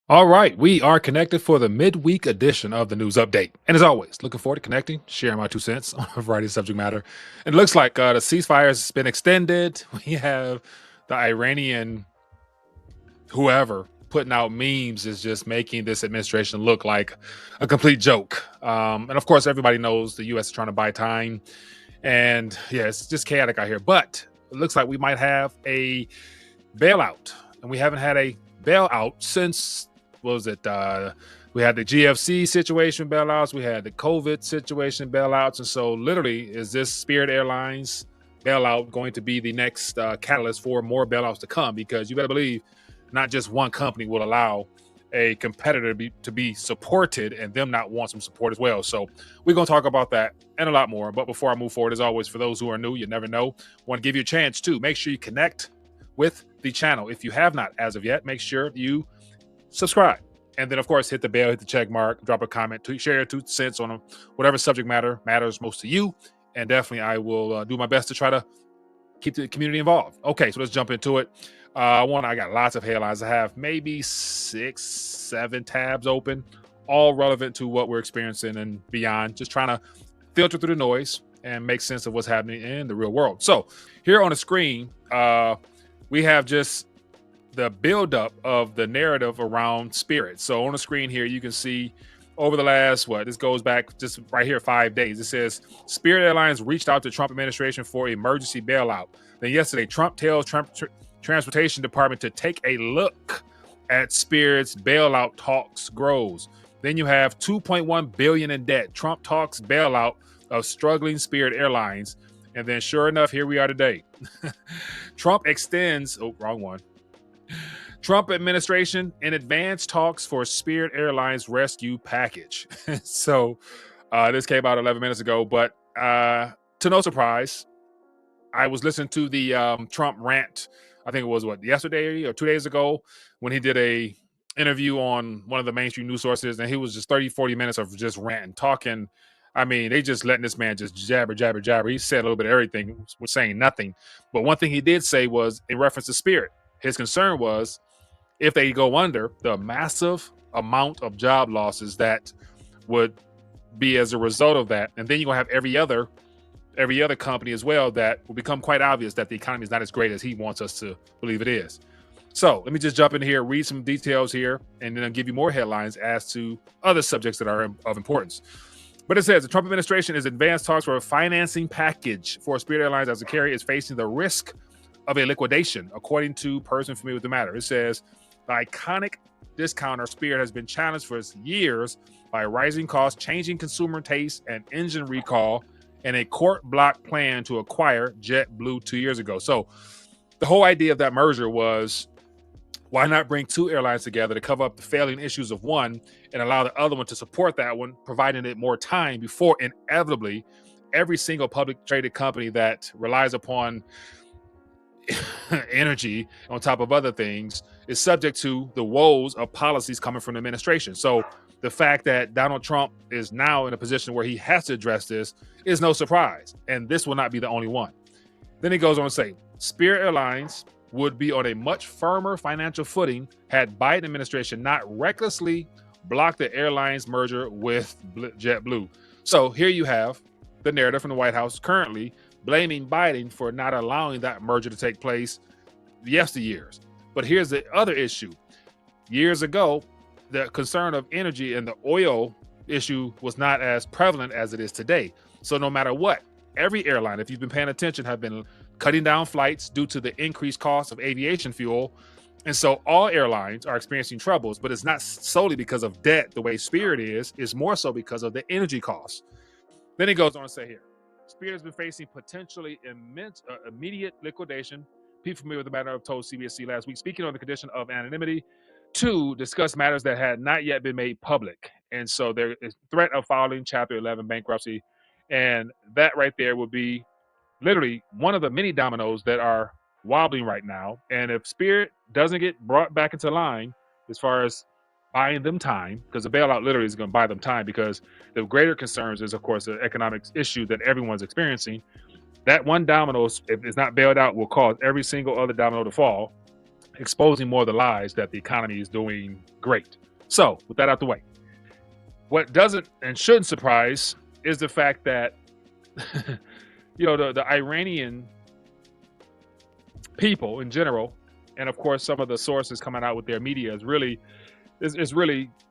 All right, we are connected for the midweek edition of the news update. And as always, looking forward to connecting, sharing my 2 cents on a variety of subject matter. And it looks like the ceasefire has been extended. We have the Iranian whoever putting out memes is just making this administration look like a complete joke. And of course, everybody knows the U.S. is trying to buy time. And yeah, it's just chaotic out here. But it looks like we might have a bailout. And we haven't had a bailout since, what was it? We had the GFC situation bailouts, we had the COVID situation bailouts. And so, literally, is this Spirit Airlines bailout going to be the next catalyst for more bailouts to come? Because you better believe not just one company will allow a competitor to be supported and them not want some support as well. So we're going to talk about that and a lot more. But before I move forward, as always, for those who are new, you never know, want to give you a chance to make sure you connect with the channel. If you have not as of yet, make sure you subscribe. And then, of course, hit the bell, hit the check mark, drop a comment, share your 2 cents on whatever subject matter matters most to you. And definitely, I will do my best to try to keep the community involved. Okay, so let's jump into it. I got lots of headlines. I have maybe 6, 7 tabs open, all relevant to what we're experiencing and beyond. Just trying to filter through the noise and make sense of what's happening in the real world. So here on the screen, we have just the buildup of the narrative around Spirit. So on the screen here, you can see over the last, this goes back just right here, 5 days. It says Spirit Airlines reached out to Trump administration for emergency bailout. Then yesterday, Trump tells Transportation Department to take a look at Spirit's bailout talks grows. Then you have $2.1 billion in debt. Trump talks bailout of struggling Spirit Airlines. And then sure enough, here we are today. Trump extends, wrong one. Trump administration in advanced talks for Spirit Airlines rescue package. So this came out 11 minutes ago, but to no surprise, I was listening to the Trump rant. I think it was yesterday or 2 days ago when he did a interview on one of the mainstream news sources, and he was just 30, 40 minutes of just ranting, talking. I mean, they just letting this man just jabber. He said a little bit of everything, was saying nothing. But one thing he did say was in reference to Spirit. His concern was if they go under, the massive amount of job losses that would be as a result of that. And then you're going to have every other company as well that will become quite obvious that the economy is not as great as he wants us to believe it is. So let me just jump in here, read some details here, and then I'll give you more headlines as to other subjects that are of importance. But it says the Trump administration is advanced talks for a financing package for Spirit Airlines as the carrier is facing the risk of a liquidation, according to person familiar with the matter. It says the iconic discounter Spirit has been challenged for years by rising costs, changing consumer taste, and engine recall, and a court-blocked plan to acquire JetBlue 2 years ago. So the whole idea of that merger was, why not bring two airlines together to cover up the failing issues of one and allow the other one to support that one, providing it more time before inevitably every single public traded company that relies upon energy on top of other things is subject to the woes of policies coming from the administration. So the fact that Donald Trump is now in a position where he has to address this is no surprise. And this will not be the only one. Then he goes on to say, Spirit Airlines would be on a much firmer financial footing had Biden administration not recklessly blocked the airline's merger with JetBlue. So here you have the narrative from the White House currently blaming Biden for not allowing that merger to take place yesteryears. But here's the other issue. Years ago, the concern of energy and the oil issue was not as prevalent as it is today. So no matter what, every airline, if you've been paying attention, have been cutting down flights due to the increased cost of aviation fuel. And so all airlines are experiencing troubles, but it's not solely because of debt the way Spirit is. It's more so because of the energy costs. Then he goes on to say here, Spirit has been facing potentially immense immediate liquidation. People familiar with the matter have told CBSC last week, speaking on the condition of anonymity, to discuss matters that had not yet been made public. And so there is threat of filing Chapter 11 bankruptcy. And that right there would be literally one of the many dominoes that are wobbling right now. And if Spirit doesn't get brought back into line as far as buying them time, because the bailout literally is going to buy them time, because the greater concerns is, of course, the economic issue that everyone's experiencing. That one domino, if it's not bailed out, will cause every single other domino to fall. exposing more of the lies that the economy is doing great. So, with that out the way, what doesn't and shouldn't surprise is the fact that the Iranian people in general, and of course some of the sources coming out with their media is really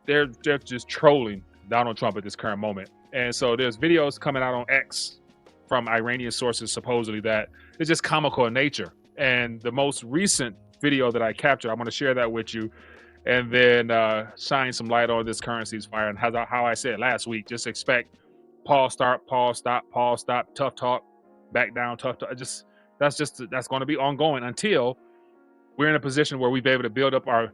they're just trolling Donald Trump at this current moment. And so there's videos coming out on X from Iranian sources supposedly that is just comical in nature. And the most recent video that I captured, I'm going to share that with you, and then shine some light on this current ceasefire and how I said last week. Just expect pause, start, pause, stop, pause, stop, tough talk, back down, tough talk. That's going to be ongoing until we're in a position where we've been able to build up our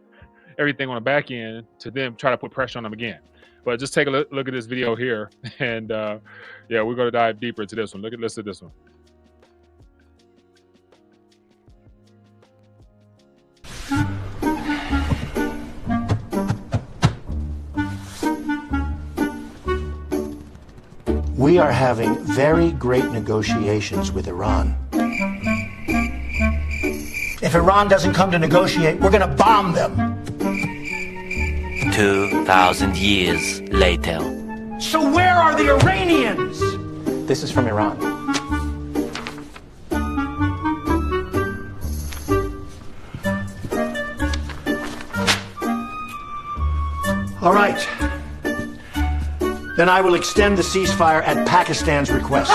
everything on the back end to then try to put pressure on them again. But just take a look at this video here, and yeah, we're going to dive deeper into this one. Listen to this one. We are having very great negotiations with Iran. If Iran doesn't come to negotiate, we're going to bomb them. 2,000 years later. So where are the Iranians? This is from Iran. All right. Then I will extend the ceasefire at Pakistan's request.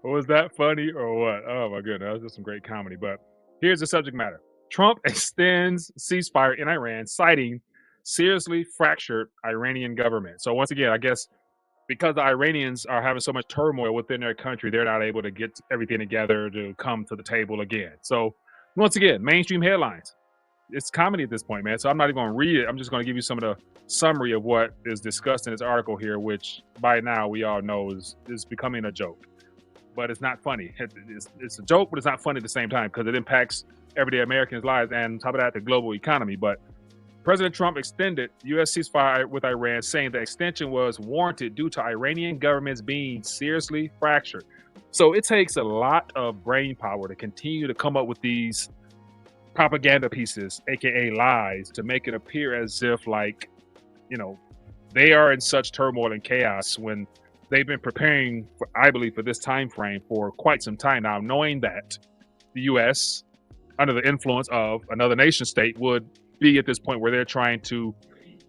Was that funny or what? Oh my goodness, that was just some great comedy. But here's the subject matter. Trump extends ceasefire in Iran, citing seriously fractured Iranian government. So once again, I guess because the Iranians are having so much turmoil within their country, they're not able to get everything together to come to the table again. So once again, mainstream headlines. It's comedy at this point, man. So I'm not even going to read it. I'm just going to give you some of the summary of what is discussed in this article here, which by now we all know is becoming a joke. But it's not funny. It's a joke, but it's not funny at the same time because it impacts everyday Americans' lives and on top of that, the global economy. But President Trump extended U.S. ceasefire with Iran, saying the extension was warranted due to Iranian governments being seriously fractured. So it takes a lot of brain power to continue to come up with these propaganda pieces, aka lies, to make it appear as if they are in such turmoil and chaos when they've been preparing for, I believe, for this time frame for quite some time now, knowing that the U.S. under the influence of another nation state would be at this point where they're trying to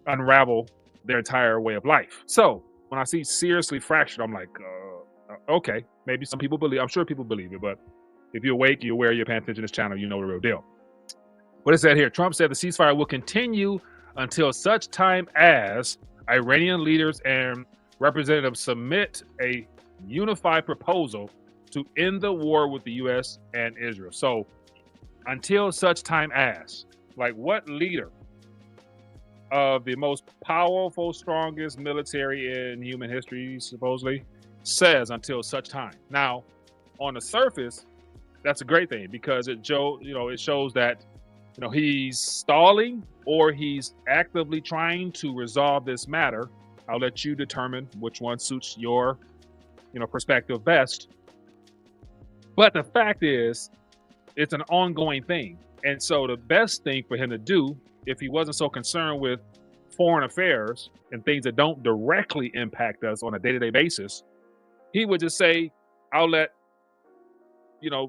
unravel their entire way of life. So when I see seriously fractured, I'm like, okay, maybe some people believe, I'm sure people believe it, but if you're awake, you're aware, you're paying attention to this channel, you know the real deal. What it said here, Trump said the ceasefire will continue until such time as Iranian leaders and representatives submit a unified proposal to end the war with the U.S. and Israel. So until such time as, like what leader of the most powerful, strongest military in human history, supposedly, says until such time? Now, on the surface, that's a great thing because it shows that he's stalling or he's actively trying to resolve this matter. I'll let you determine which one suits your, perspective best. But the fact is, it's an ongoing thing. And so the best thing for him to do, if he wasn't so concerned with foreign affairs and things that don't directly impact us on a day-to-day basis, he would just say, I'll let,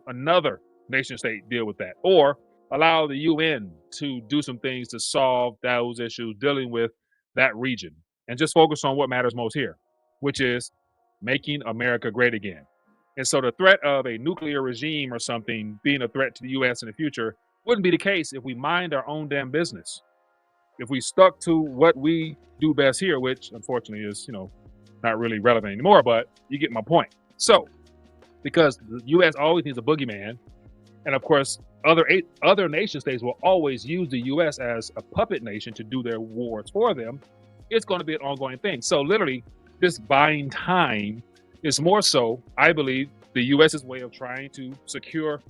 another nation state deal with that, or allow the UN to do some things to solve those issues dealing with that region and just focus on what matters most here, which is making America great again. And so the threat of a nuclear regime or something being a threat to the US in the future wouldn't be the case if we mind our own damn business. If we stuck to what we do best here, which unfortunately is, not really relevant anymore, but you get my point. So, because the US always needs a boogeyman, and of course, other nation states will always use the U.S. as a puppet nation to do their wars for them, it's going to be an ongoing thing. So literally, this buying time is more so, I believe, the U.S.'s way of trying to secure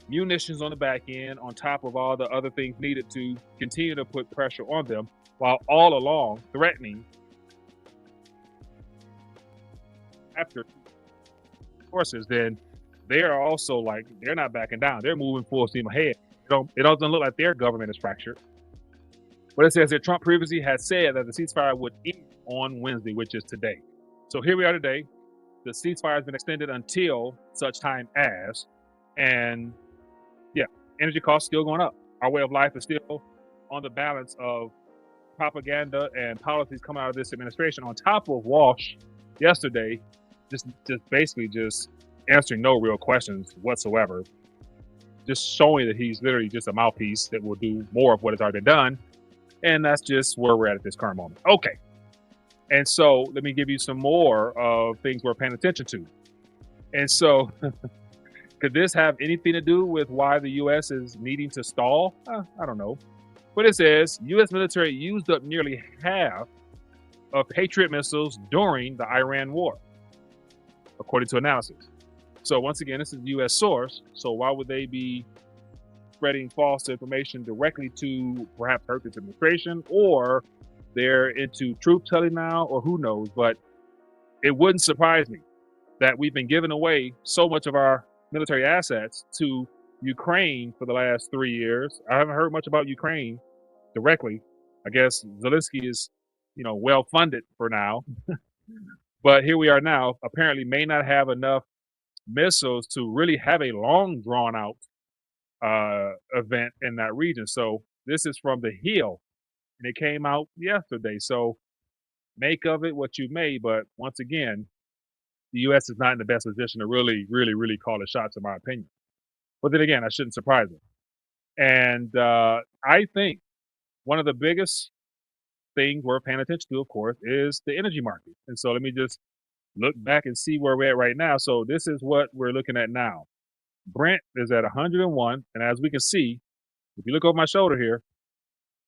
munitions on the back end on top of all the other things needed to continue to put pressure on them, while all along threatening after forces, then they are also like, they're not backing down. They're moving full steam ahead. It doesn't look like their government is fractured. But it says that Trump previously had said that the ceasefire would end on Wednesday, which is today. So here we are today. The ceasefire has been extended until such time as, and yeah, energy costs still going up. Our way of life is still on the balance of propaganda and policies coming out of this administration, on top of Walsh yesterday, just basically just answering no real questions whatsoever, just showing that he's literally just a mouthpiece that will do more of what has already been done. And that's just where we're at this current moment. Okay. And so let me give you some more of things we're paying attention to. And so could this have anything to do with why the U.S. is needing to stall? I don't know. But it says U.S. military used up nearly half of Patriot missiles during the Iran war, according to analysis. So once again, this is a U.S. source. So why would they be spreading false information directly to perhaps hurt this administration, or they're into truth telling now, or who knows? But it wouldn't surprise me that we've been giving away so much of our military assets to Ukraine for the last 3 years. I haven't heard much about Ukraine directly. I guess Zelensky is, well funded for now. But here we are now, apparently may not have enough missiles to really have a long drawn out event in that region. So this is from the Hill, and it came out yesterday. So make of it what you may, but once again, the U.S. is not in the best position to really, really, really call the shots, in my opinion. But then again, that shouldn't surprise them. And I think one of the biggest things we're paying attention to, of course, is the energy market. And so let me just look back and see where we're at right now. So this is what we're looking at now. Brent is at 101. And as we can see, if you look over my shoulder here,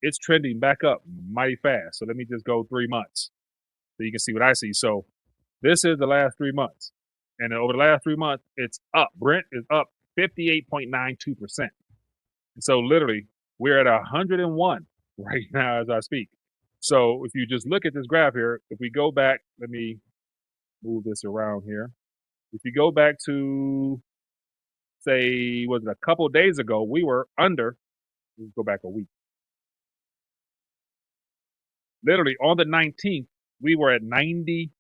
it's trending back up mighty fast. So let me just go 3 months so you can see what I see. So this is the last 3 months. And over the last 3 months, it's up. Brent is up 58.92%. And so literally, we're at 101 right now as I speak. So if you just look at this graph here, if we go back, let me move this around here. If you go back to, say, was it a couple of days ago, we were under, let's go back a week. Literally on the 19th, we were at $90.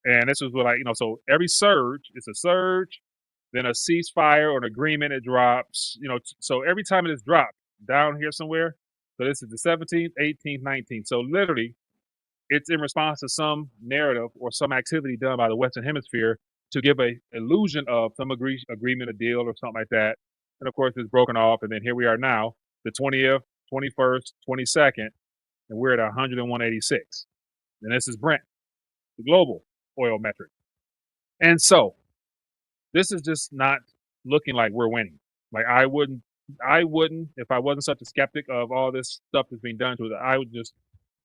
And this was what so every surge, it's a surge, then a ceasefire or an agreement, it drops, so every time it is dropped down here somewhere. So this is the 17th, 18th, 19th. So literally, it's in response to some narrative or some activity done by the Western Hemisphere to give a illusion of some agreement, a deal, or something like that. And of course, it's broken off. And then here we are now, the 20th, 21st, 22nd, and we're at 101.86. And this is Brent, the global oil metric. And so this is just not looking like we're winning. Like I wouldn't, if I wasn't such a skeptic of all this stuff that's being done to it, I would just,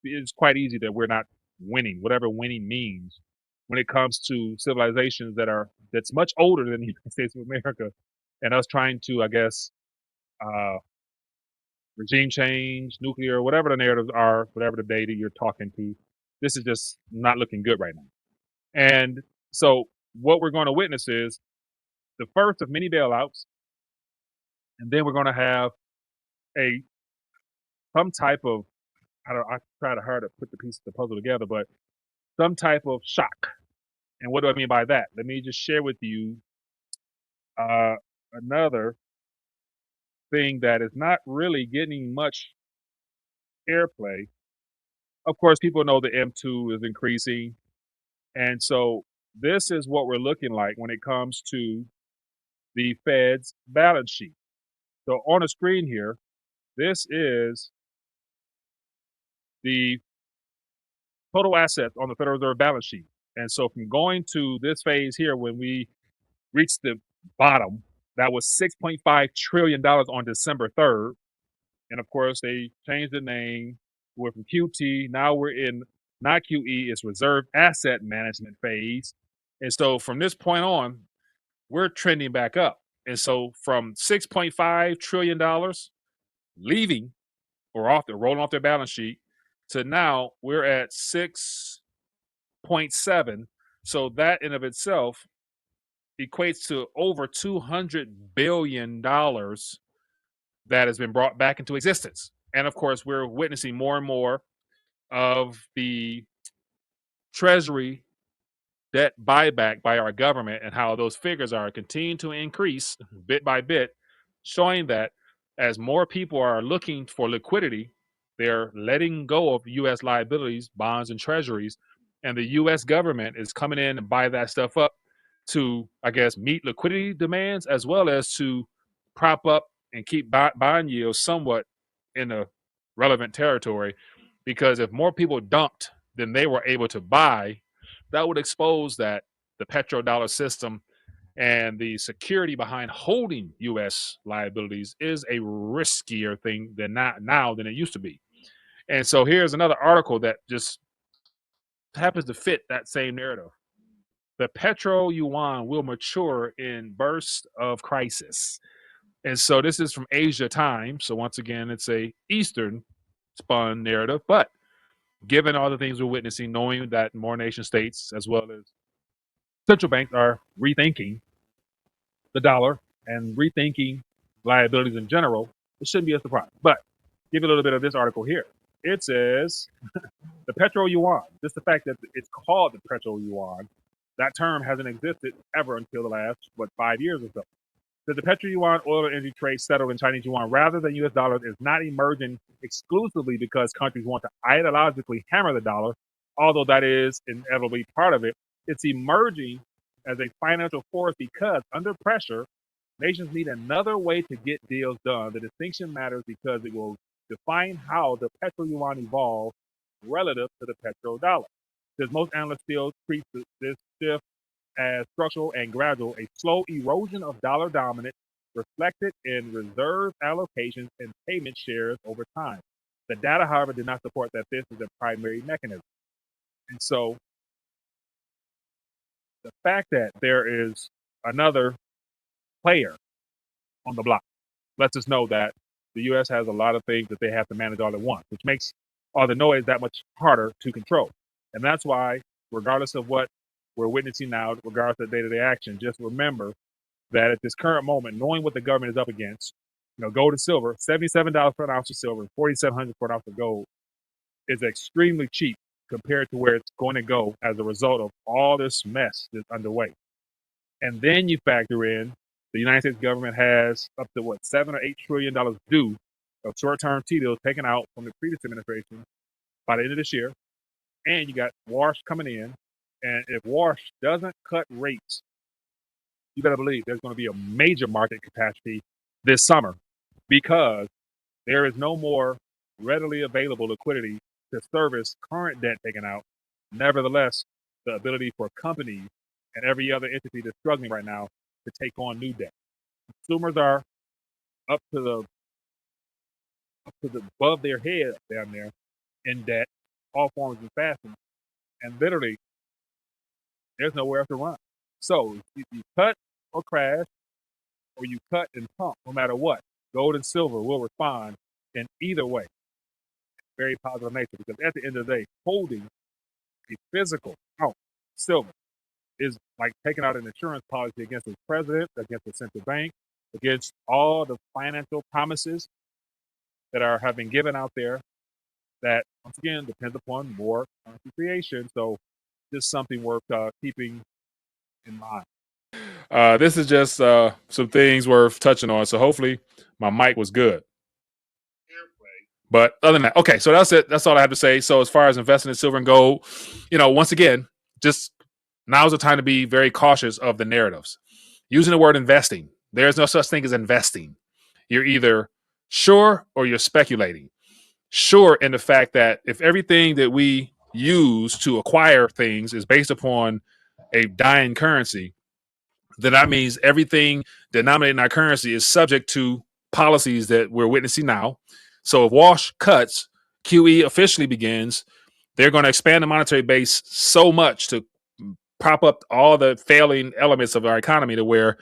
it's quite easy that we're not winning, whatever winning means, when it comes to civilizations that's much older than the United States of America, and us trying to, I guess, regime change, nuclear, whatever the narratives are, whatever the data you're talking to, this is just not looking good right now. And so what we're going to witness is the first of many bailouts, and then we're going to have some type of, I try hard to put the pieces of the puzzle together, but some type of shock. And what do I mean by that? Let me just share with you another thing that is not really getting much airplay. Of course, people know the M2 is increasing. And so this is what we're looking like when it comes to the Fed's balance sheet. So on the screen here, this is the total assets on the Federal Reserve balance sheet. And so from going to this phase here, when we reached the bottom, that was $6.5 trillion on December 3rd. And of course, they changed the name. We're from QT. Now we're in not QE, it's reserve asset management phase. And so from this point on, we're trending back up. And so from $6.5 trillion leaving or rolling off their balance sheet to now we're at 6.7. So that in of itself equates to over $200 billion that has been brought back into existence. And of course, we're witnessing more and more of the Treasury debt buyback by our government and how those figures are continuing to increase bit by bit, showing that as more people are looking for liquidity, they're letting go of U.S. liabilities, bonds, and treasuries, and the U.S. government is coming in and buy that stuff up to, I guess, meet liquidity demands as well as to prop up and keep bond yields somewhat in a relevant territory. Because if more people dumped than they were able to buy, that would expose that the petrodollar system and the security behind holding U.S. liabilities is a riskier thing than not now than it used to be. And so here's another article that just happens to fit that same narrative. The petro yuan will mature in bursts of crisis. And so this is from Asia Times. So once again, it's a Eastern spun narrative, but given all the things we're witnessing, knowing that more nation states as well as central banks are rethinking the dollar and rethinking liabilities in general, it shouldn't be a surprise. But give you a little bit of this article here. It says the petro yuan, just the fact that it's called the petro yuan, that term hasn't existed ever until the last, 5 years or so. That the petro yuan oil and energy trade settled in Chinese yuan rather than US dollars is not emerging exclusively because countries want to ideologically hammer the dollar, although that is inevitably part of it. It's emerging as a financial force because under pressure, nations need another way to get deals done. The distinction matters because it will define how the petro yuan evolves relative to the petrodollar. Because most analysts still treat this shift as structural and gradual, a slow erosion of dollar dominance reflected in reserve allocations and payment shares over time. The data, however, did not support that this is a primary mechanism. And so the fact that there is another player on the block lets us know that the U.S. has a lot of things that they have to manage all at once, which makes all the noise that much harder to control. And that's why, regardless of what we're witnessing now, regardless of day-to-day action, just remember that at this current moment, knowing what the government is up against, gold and silver, $77 for an ounce of silver, $4,700 for an ounce of gold, is extremely cheap compared to where it's going to go as a result of all this mess that's underway. And then you factor in the United States government has up to $7 or $8 trillion due of short-term T-bills taken out from the previous administration by the end of this year. And you got Wash coming in. And if Wash doesn't cut rates, you better believe there's going to be a major market catastrophe this summer because there is no more readily available liquidity to service current debt taken out. Nevertheless, the ability for companies and every other entity that's struggling right now to take on new debt. Consumers are up to the above their head down there in debt, all forms and fashions, and literally there's nowhere else to run. So if you cut or crash, or you cut and pump, no matter what, gold and silver will respond in either way. Very positive nature, because at the end of the day, holding a physical ounce silver is like taking out an insurance policy against the president, against the central bank, against all the financial promises that have been given out there that, once again, depends upon more currency creation. So just something worth keeping in mind. This is just some things worth touching on. So hopefully my mic was good. But other than that, okay, so that's it. That's all I have to say. So as far as investing in silver and gold, once again, just now's the time to be very cautious of the narratives. Using the word investing, there's no such thing as investing. You're either sure or you're speculating. Sure in the fact that if everything that we use to acquire things is based upon a dying currency, then that means everything denominated in our currency is subject to policies that we're witnessing now. So if Wash cuts, QE officially begins, they're going to expand the monetary base so much to prop up all the failing elements of our economy to where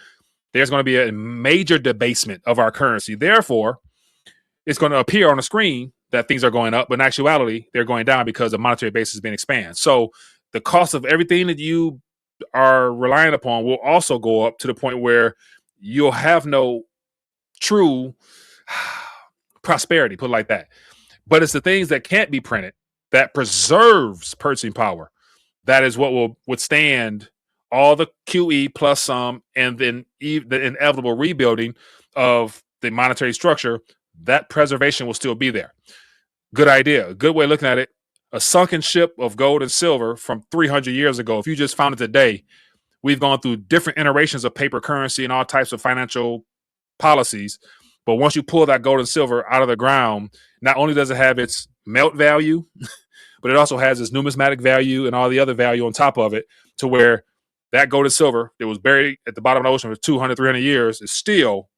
there's going to be a major debasement of our currency. Therefore, it's going to appear on the screen that things are going up, but in actuality, they're going down because the monetary base has been expanded. So the cost of everything that you are relying upon will also go up to the point where you'll have no true prosperity, put it like that. But it's the things that can't be printed that preserves purchasing power. That is what will withstand all the QE plus some, and then the inevitable rebuilding of the monetary structure. That preservation will still be there. Good idea. A good way of looking at it. A sunken ship of gold and silver from 300 years ago. If you just found it today, we've gone through different iterations of paper currency and all types of financial policies. But once you pull that gold and silver out of the ground, not only does it have its melt value, but it also has its numismatic value and all the other value on top of it, to where that gold and silver that was buried at the bottom of the ocean for 200, 300 years is still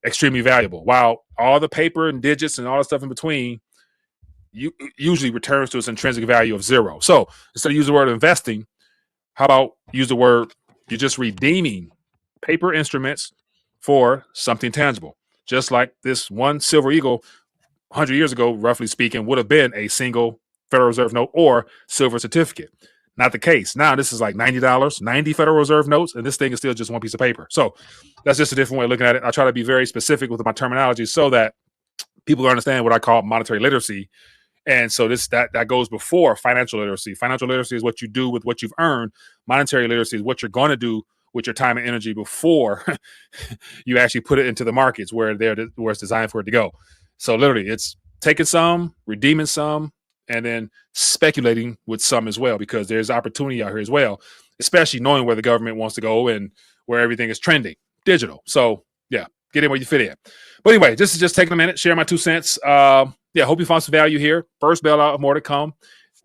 extremely valuable. While all the paper and digits and all the stuff in between usually returns to its intrinsic value of zero. So instead of using the word investing, how about use the word you're just redeeming paper instruments for something tangible? Just like this one silver eagle 100 years ago, roughly speaking, would have been a single Federal Reserve note or silver certificate. Not the case. Now this is like $90, 90 Federal Reserve notes, and this thing is still just one piece of paper. So that's just a different way of looking at it. I try to be very specific with my terminology so that people understand what I call monetary literacy. And so that goes before financial literacy. Financial literacy is what you do with what you've earned. Monetary literacy is what you're going to do with your time and energy before you actually put it into the markets where it's designed for it to go. So literally, it's taking some, redeeming some, and then speculating with some as well, because there's opportunity out here as well, especially knowing where the government wants to go and where everything is trending digital. So yeah, get in where you fit in. But anyway, this is just taking a minute, share my 2 cents. Yeah, hope you found some value here. First bailout, more to come.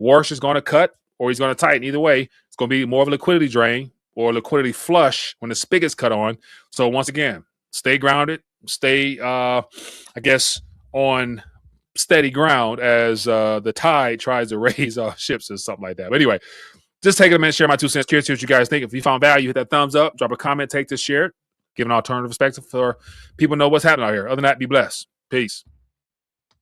Warsh is going to cut or he's going to tighten. Either way, it's going to be more of a liquidity drain or liquidity flush when the spigot's cut on. So once again, stay grounded, stay, I guess, on steady ground as the tide tries to raise ships or something like that. But anyway, just taking a minute, share my 2 cents. Curious to see what you guys think. If you found value, hit that thumbs up, drop a comment, take this, share it, give an alternative perspective for people to know what's happening out here. Other than that, be blessed. Peace.